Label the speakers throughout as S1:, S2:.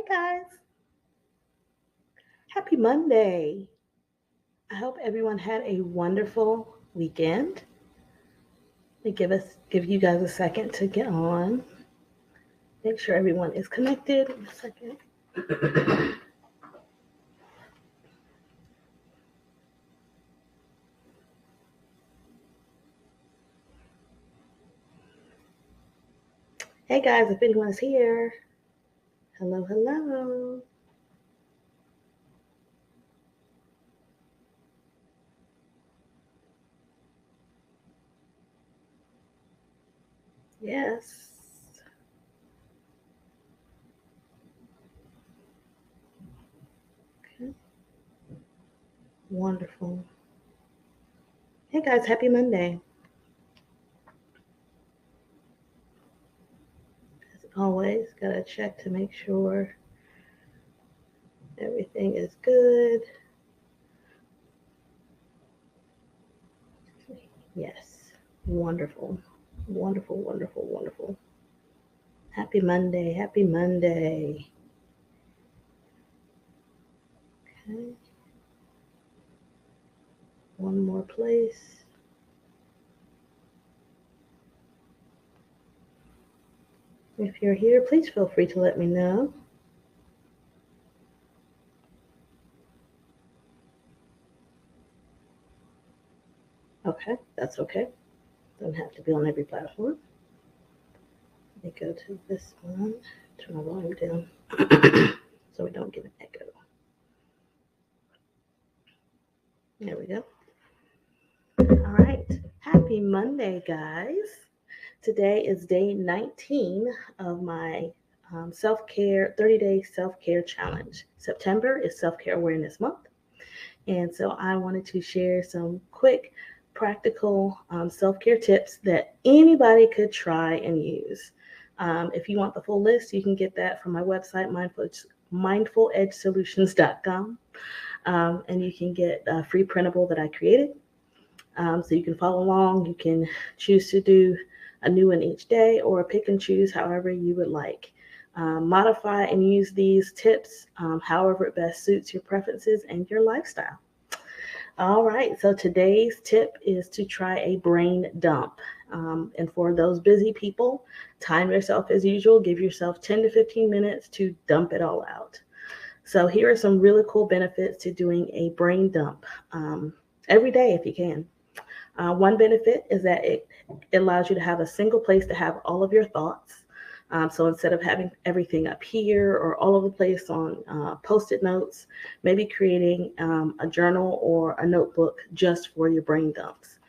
S1: Hey guys, happy Monday. I hope everyone had a wonderful weekend. Let me give you guys a second to get on. Make sure everyone is connected. A second. Hey guys, if anyone is here, hello, hello. Yes. Okay. Wonderful. Hey guys, happy Monday. As always, gotta check to make sure everything is good. Yes. Wonderful. Wonderful, wonderful, wonderful. Happy Monday. Happy Monday. Okay. One more place. If you're here, please feel free to let me know. Okay, that's okay. Don't have to be on every platform. Let me go to this one. Turn my volume down so we don't get an echo. There we go. All right. Happy Monday, guys. Today is day 19 of my self-care 30-day self-care challenge. September is self-care awareness month. And so I wanted to share some quick, practical self-care tips that anybody could try and use. If you want the full list, you can get that from my website, mindfuledgesolutions.com. And you can get a free printable that I created. So you can follow along. You can choose to do a new one each day or pick and choose however you would like. Modify and use these tips however it best suits your preferences and your lifestyle. All right, so today's tip is to try a brain dump. And for those busy people, time yourself as usual. Give yourself 10 to 15 minutes to dump it all out. So here are some really cool benefits to doing a brain dump every day if you can. One benefit is that it allows you to have a single place to have all of your thoughts. So instead of having everything up here or all over the place on Post-it notes, maybe creating a journal or a notebook just for your brain dumps.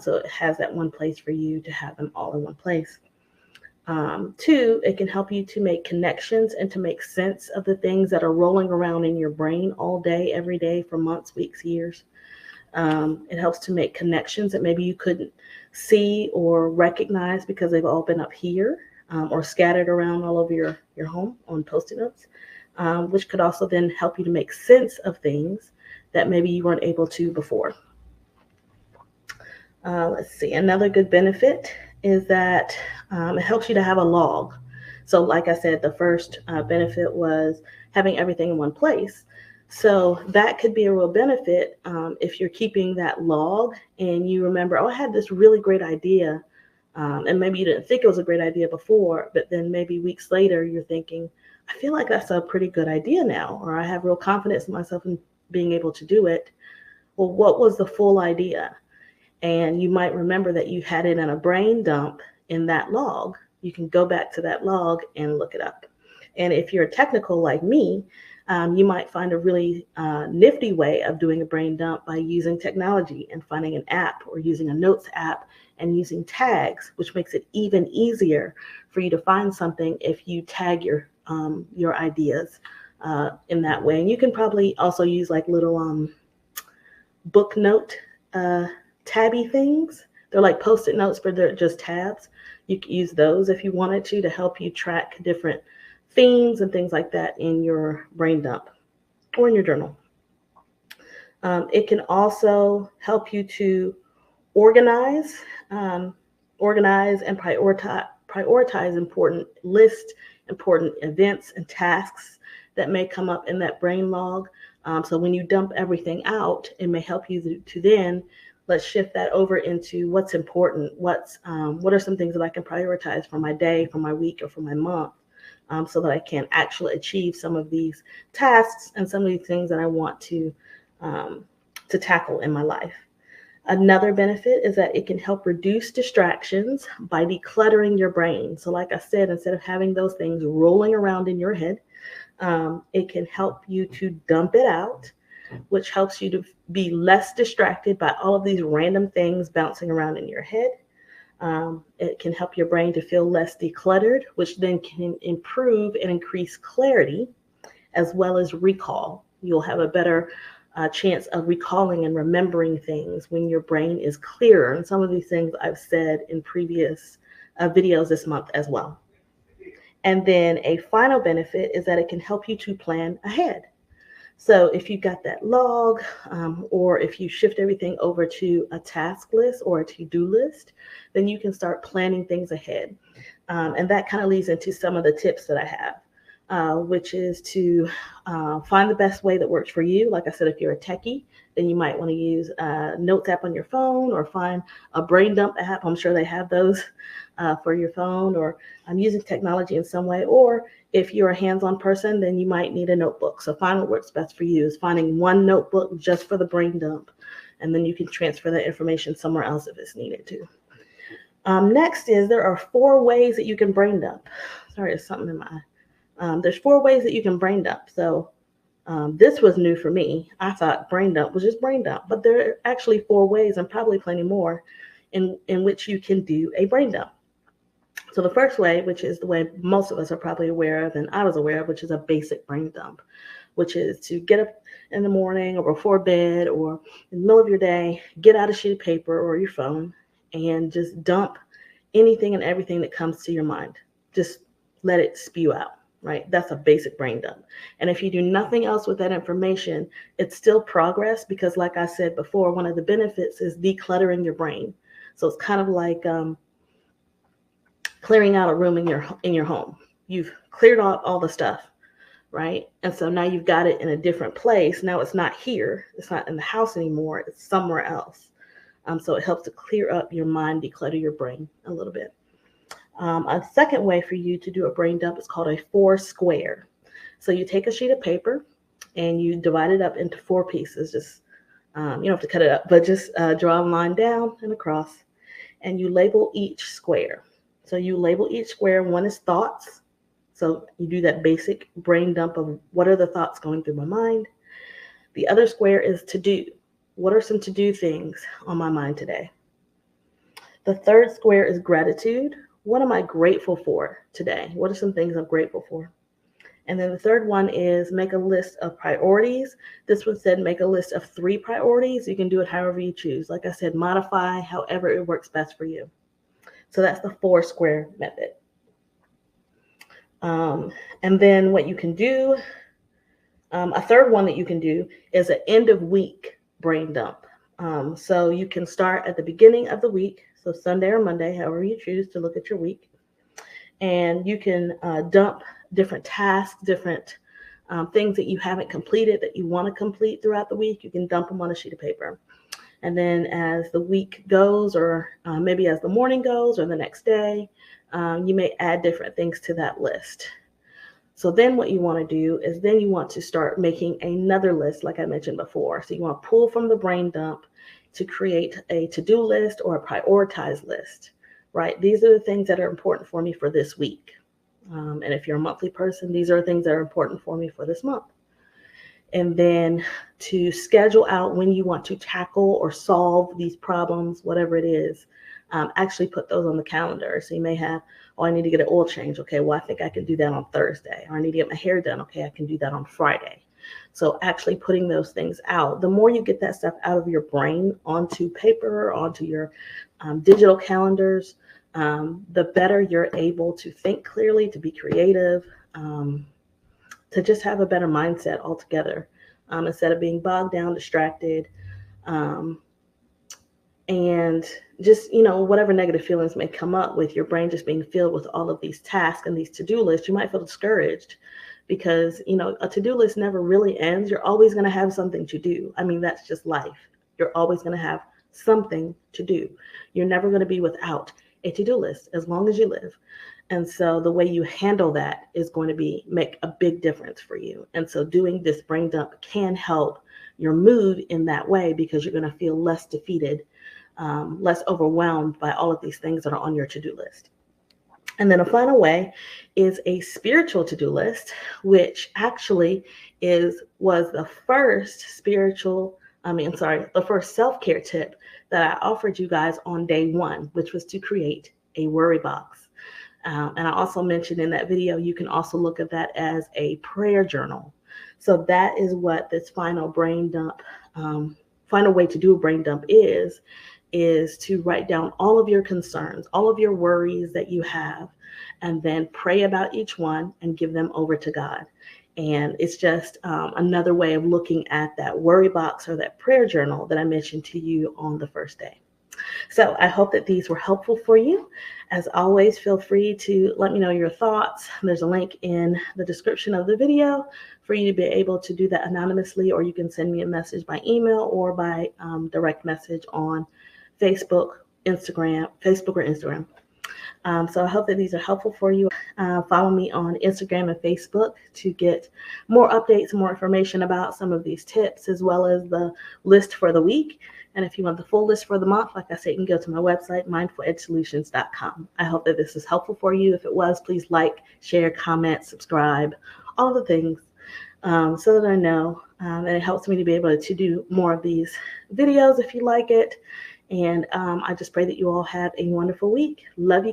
S1: So it has that one place for you to have them all in one place. Two, it can help you to make connections and to make sense of the things that are rolling around in your brain all day, every day for months, weeks, years. It helps to make connections that maybe you couldn't see or recognize because they've all been up here or scattered around all over your home on Post-it notes, which could also then help you to make sense of things that maybe you weren't able to before. Let's see, another good benefit is that it helps you to have a log. So like I said, the first benefit was having everything in one place. So that could be a real benefit if you're keeping that log and you remember, oh, I had this really great idea. And maybe you didn't think it was a great idea before, but then maybe weeks later you're thinking, I feel like that's a pretty good idea now, or I have real confidence in myself in being able to do it. Well, what was the full idea? And you might remember that you had it in a brain dump in that log. You can go back to that log and look it up. And if you're technical like me, you might find a really nifty way of doing a brain dump by using technology and finding an app or using a notes app and using tags, which makes it even easier for you to find something if you tag your ideas in that way. And you can probably also use like little book note tabby things. They're like Post-it notes, but they're just tabs. You can use those if you wanted to help you track different themes and things like that in your brain dump or in your journal. It can also help you to organize and prioritize important events and tasks that may come up in that brain log. So when you dump everything out, it may help you to then let's shift that over into what's important. What are some things that I can prioritize for my day, for my week, or for my month, so that I can actually achieve some of these tasks and some of these things that I want to tackle in my life. Another benefit is that it can help reduce distractions by decluttering your brain. So like I said, instead of having those things rolling around in your head, it can help you to dump it out, which helps you to be less distracted by all of these random things bouncing around in your head. It can help your brain to feel less decluttered, which then can improve and increase clarity as well as recall. You'll have a better chance of recalling and remembering things when your brain is clearer. And some of these things I've said in previous videos this month as well. And then a final benefit is that it can help you to plan ahead. So if you've got that log, or if you shift everything over to a task list or a to-do list, then you can start planning things ahead. And that kind of leads into some of the tips that I have, which is to find the best way that works for you. Like I said, if you're a techie, then you might want to use a notes app on your phone, or find a brain dump app. I'm sure they have those for your phone, or using technology in some way. Or if you're a hands-on person, then you might need a notebook. So find what works best for you. Is finding one notebook just for the brain dump, and then you can transfer that information somewhere else if it's needed to. Next is there are 4 ways that you can brain dump. Sorry, there's something in my eye. There's 4 ways that you can brain dump. So this was new for me. I thought brain dump was just brain dump, but there are actually 4 ways, and probably plenty more, in which you can do a brain dump. So the first way, which is the way most of us are probably aware of, and I was aware of, which is a basic brain dump, which is to get up in the morning or before bed or in the middle of your day, get out a sheet of paper or your phone and just dump anything and everything that comes to your mind. Just let it spew out, right? That's a basic brain dump. And if you do nothing else with that information, it's still progress, because like I said before, one of the benefits is decluttering your brain. So it's kind of like clearing out a room in your home. You've cleared out all the stuff, right? And so now you've got it in a different place. Now it's not here. It's not in the house anymore. It's somewhere else. So it helps to clear up your mind, declutter your brain a little bit. A second way for you to do a brain dump is called a 4 square. So you take a sheet of paper and you divide it up into 4 pieces. Just you don't have to cut it up, but just draw a line down and across, and you label each square. So you label each square. One is thoughts. So you do that basic brain dump of what are the thoughts going through my mind. The other square is to do. What are some to do things on my mind today? The third square is gratitude. What am I grateful for today? What are some things I'm grateful for? And then the third one is make a list of priorities. This one said make a list of 3 priorities. You can do it however you choose. Like I said, modify however it works best for you. So that's the 4 square method. And then what you can do, a third one that you can do is an end of week brain dump. So you can start at the beginning of the week, so Sunday or Monday, however you choose to look at your week. And you can dump different tasks, different things that you haven't completed that you want to complete throughout the week. You can dump them on a sheet of paper. And then as the week goes, or maybe as the morning goes or the next day, you may add different things to that list. So then what you want to do is then you want to start making another list, like I mentioned before. So you want to pull from the brain dump to create a to-do list or a prioritized list, right? These are the things that are important for me for this week. And if you're a monthly person, these are things that are important for me for this month. And then to schedule out when you want to tackle or solve these problems, whatever it is, actually put those on the calendar. So you may have, oh, I need to get an oil change. Okay, well, I think I can do that on Thursday. Or I need to get my hair done. Okay, I can do that on Friday. So actually putting those things out, the more you get that stuff out of your brain onto paper, onto your digital calendars, the better you're able to think clearly, to be creative, to just have a better mindset altogether, instead of being bogged down, distracted, and just, whatever negative feelings may come up with your brain just being filled with all of these tasks and these to-do lists. You might feel discouraged because, you know, a to-do list never really ends. You're always going to have something to do. I mean, that's just life. You're always going to have something to do. You're never going to be without a to-do list as long as you live. And so the way you handle that is going to make a big difference for you. And so doing this brain dump can help your mood in that way, because you're going to feel less defeated, less overwhelmed by all of these things that are on your to-do list. And then a final way is a spiritual to-do list, which actually was the first the first self-care tip that I offered you guys on day one, which was to create a worry box. And I also mentioned in that video, you can also look at that as a prayer journal. So that is what this final brain dump, final way to do a brain dump is to write down all of your concerns, all of your worries that you have, and then pray about each one and give them over to God. And it's just another way of looking at that worry box or that prayer journal that I mentioned to you on the first day. So I hope that these were helpful for you. As always, feel free to let me know your thoughts. There's a link in the description of the video for you to be able to do that anonymously, or you can send me a message by email or by direct message on Facebook or Instagram. So I hope that these are helpful for you. Follow me on Instagram and Facebook to get more updates, more information about some of these tips, as well as the list for the week. And if you want the full list for the month, like I said, you can go to my website, mindfuledsolutions.com. I hope that this is helpful for you. If it was, please like, share, comment, subscribe, all the things, so that I know. And it helps me to be able to do more of these videos if you like it. And I just pray that you all have a wonderful week. Love you.